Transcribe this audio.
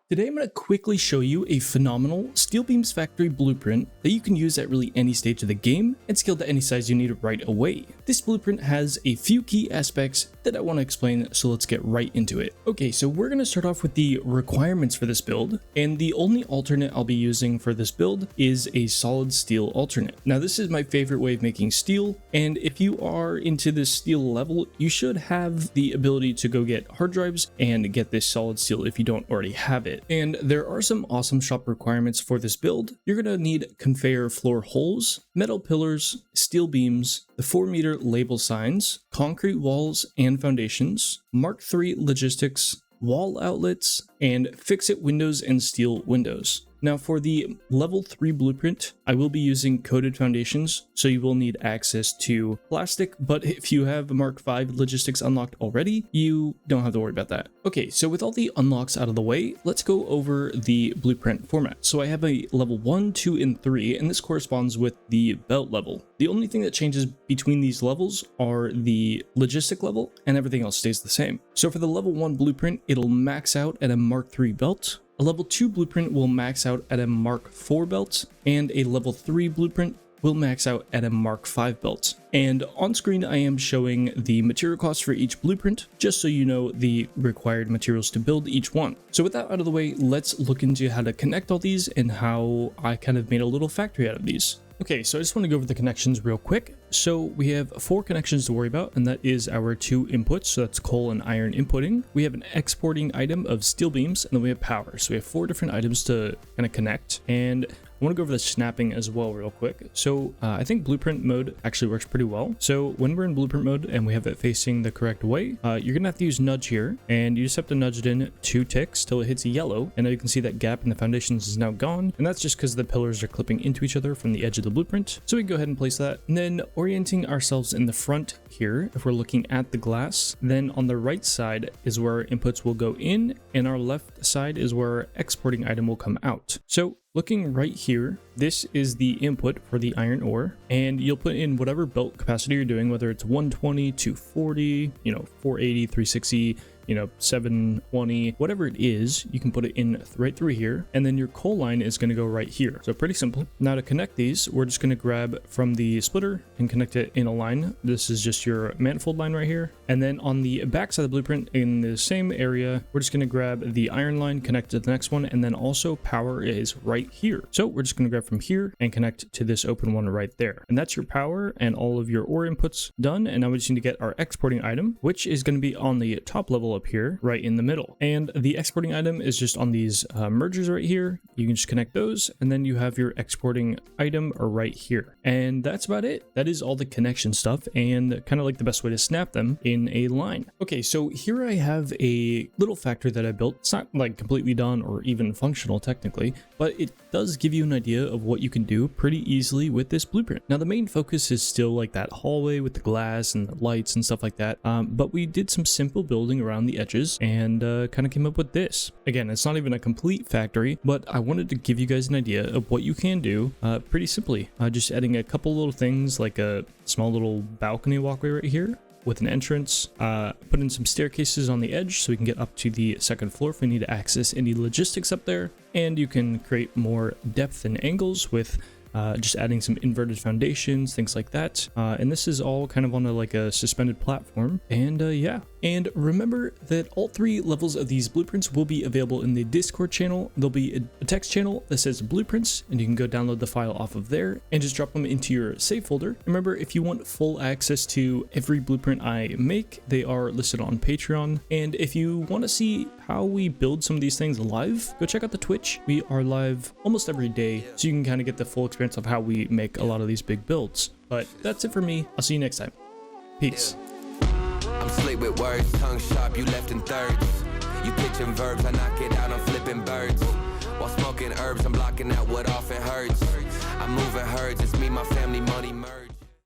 Today I'm going to quickly show you a phenomenal Steel Beams Factory blueprint that you can use at really any stage of the game and scale to any size you need right away. This blueprint has a few key aspects that I want to explain, so let's get right into it. Okay, so we're going to start off with the requirements for this build, and the only alternate I'll be using for this build is a solid steel alternate. Now this is my favorite way of making steel, and if you are into this steel level, you should have the ability to go get hard drives and get this solid steel if you don't already have it. And there are some awesome shop requirements for this build. You're going to need conveyor floor holes, metal pillars, steel beams, the 4-meter label signs, concrete walls and foundations, Mark III logistics, wall outlets, and fix-it windows and steel windows. Now for the level 3 blueprint, I will be using coated foundations, so you will need access to plastic, but if you have Mark V logistics unlocked already, you don't have to worry about that. Okay, so with all the unlocks out of the way, let's go over the blueprint format. So I have a level 1, 2, and 3, and this corresponds with the belt level. The only thing that changes between these levels are the logistic level, and everything else stays the same. So for the level 1 blueprint, it'll max out at a Mark III belt. A level 2 blueprint will max out at a Mark IV belt, and a level 3 blueprint will max out at a Mark V belt. And on screen I am showing the material costs for each blueprint, just so you know the required materials to build each one. So with that out of the way, let's look into how to connect all these and how I kind of made a little factory out of these. Okay, so I just want to go over the connections real quick. So we have 4 connections to worry about, and that is our 2 inputs, so that's coal and iron inputting. We have an exporting item of steel beams, and then we have power. So we have 4 different items to kind of connect, and I want to go over the snapping as well real quick. So I think blueprint mode actually works pretty well. So when we're in blueprint mode and we have it facing the correct way, you're gonna have to use nudge here, and you just have to nudge it in 2 ticks till it hits yellow. And now you can see that gap in the foundations is now gone, and that's just because the pillars are clipping into each other from the edge of the blueprint. So we can go ahead and place that, and then orienting ourselves in the front here, if we're looking at the glass, then on the right side is where our inputs will go in, and our left side is where our exporting item will come out. So looking right here, this is the input for the iron ore, and you'll put in whatever belt capacity you're doing, whether it's 120, 240, 480, 360, 720, whatever it is, you can put it in right through here, and then your coal line is going to go right here. So pretty simple. Now to connect these, we're just going to grab from the splitter and connect it in a line. This is just your manifold line right here. And then on the back side of the blueprint in the same area, we're just going to grab the iron line, connect to the next one, and then also power is right here. So we're just going to grab from here and connect to this open one right there. And that's your power and all of your ore inputs done. And now we just need to get our exporting item, which is going to be on the top level up here right in the middle, and the exporting item is just on these mergers right here. You can just connect those, and then you have your exporting item right here, and that's about it. That is all the connection stuff, and kind of like the best way to snap them in a line. Okay, so here I have a little factory that I built. It's not like completely done or even functional technically, but it does give you an idea of what you can do pretty easily with this blueprint. Now the main focus is still like that hallway with the glass and the lights and stuff like that, but we did some simple building around the edges and kind of came up with this. Again, it's not even a complete factory, but I wanted to give you guys an idea of what you can do pretty simply. Just adding a couple little things like a small little balcony walkway right here with an entrance, put in some staircases on the edge so we can get up to the 2nd floor if we need to access any logistics up there, and you can create more depth and angles with just adding some inverted foundations, things like that. And this is all kind of on a suspended platform. And yeah. And remember that all 3 levels of these blueprints will be available in the Discord channel. There'll be a text channel that says blueprints, and you can go download the file off of there and just drop them into your save folder. Remember, if you want full access to every blueprint I make, they are listed on Patreon. And if you want to see how we build some of these things live, go check out the Twitch. We are live almost every day, so you can kind of get the full experience of how we make a lot of these big builds. But that's it for me. I'll see you next time. Peace. I'm slick with words, tongue sharp, you left in thirds. You pitching verbs, I knock it out, I'm flipping birds. While smoking herbs, I'm blocking out what often hurts. I'm moving herds, it's me, my family, money merge.